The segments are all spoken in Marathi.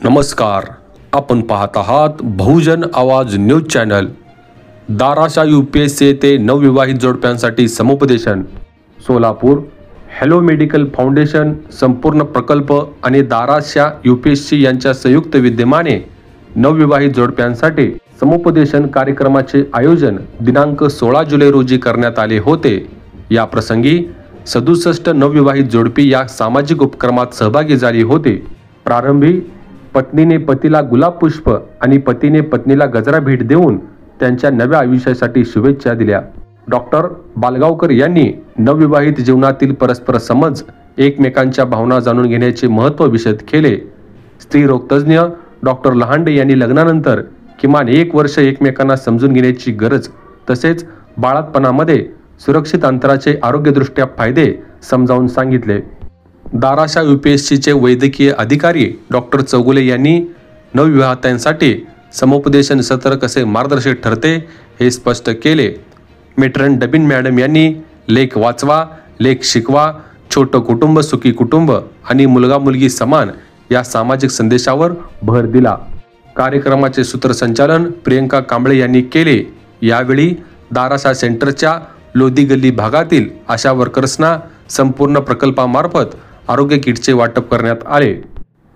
नमस्कार, आपण पाहत आहात बहुजन आवाज न्यूज चॅनल। दाराशा UPSC ते नवविवाहित जोडप्यांसाठी समुपदेशन। सोलापूर हेलो मेडिकल फाउंडेशन संपूर्ण प्रकल्प आणि दाराशा UPSC यांच्या संयुक्त विद्यमाने नवविवाहित जोडप्यांसाठी समुपदेशन कार्यक्रमाचे आयोजन दिनांक 16 जुलै रोजी करण्यात आले होते। या प्रसंगी 67 नवविवाहित जोडपी या सामाजिक उपक्रमात सहभागी झाली होती। प्रारंभी पत्नीने पतीला गुलाब पुष्प आणि पतीने पत्नीला गजरा भेट देऊन त्यांच्या नव्या आयुष्यासाठी शुभेच्छा दिल्या। डॉक्टर बालगावकर यांनी नवविवाहित जीवनातील परस्पर समज, एकमेकांच्या भावना जाणून घेण्याचे महत्त्व विशद केले। स्त्रीरोग तज्ज्ञ डॉक्टर लहांडे यांनी लग्नानंतर किमान 1 वर्ष एकमेकांना समजून घेण्याची गरज तसेच बाळंतपणामध्ये सुरक्षित अंतराचे आरोग्यदृष्ट्या फायदे समजावून सांगितले। दाराशा UPSCचे वैद्यकीय अधिकारी डॉक्टर चौगुले यांनी नवविवाहितांसाठी समुपदेशन सत्र कसे मार्गदर्शक ठरते हे स्पष्ट केले। मेट्रन डबिन मॅडम यांनी लेख वाचवा, लेख शिकवा, छोटं कुटुंब सुखी कुटुंब आणि मुलगा मुलगी समान या सामाजिक संदेशावर भर दिला। कार्यक्रमाचे सूत्रसंचालन प्रियंका कांबळे यांनी केले। यावेळी दाराशा सेंटरच्या लोधी गल्ली भागातील आशा वर्कर्सना संपूर्ण प्रकल्पामार्फत आरोग्य किटचे वाटप करण्यात आले।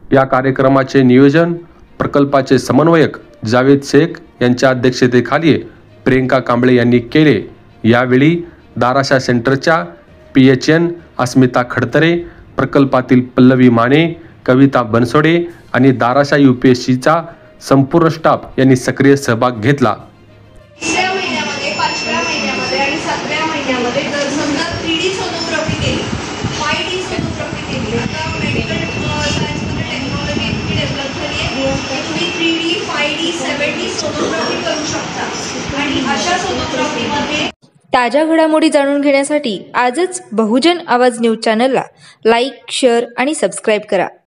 या कार्यक्रमाचे नियोजन प्रकल्पाचे समन्वयक जावेद शेख यांच्या अध्यक्षतेखाली प्रियंका कांबळे यांनी केले। यावेळी दाराशा सेंटरच्या PHN अस्मिता खडतरे, प्रकल्पातील पल्लवी माने, कविता बनसोडे आणि दाराशा UPSCचा संपूर्ण स्टाफ यांनी सक्रिय सहभाग घेतला। तिसऱ्या महिन्यामध्ये, 5व्या महिन्यामध्ये आणि 7व्या महिन्यामध्ये जर समजा 3D सोनोग्राफी केली, 5D सोनोग्राफी केली, आता मेडिकल सायन्समध्ये टेक्नॉलॉजी इतकी डेव्हलप झाली आहे की तुम्ही 3D, 5D, 7D सोनोग्राफी करू शकता आणि अशा सोनोग्राफीमध्ये ताज्या घडामोडी जाणून घेण्यासाठी आजच बहुजन आवाज न्यूज चॅनलला लाईक, शेअर आणि सबस्क्राईब करा।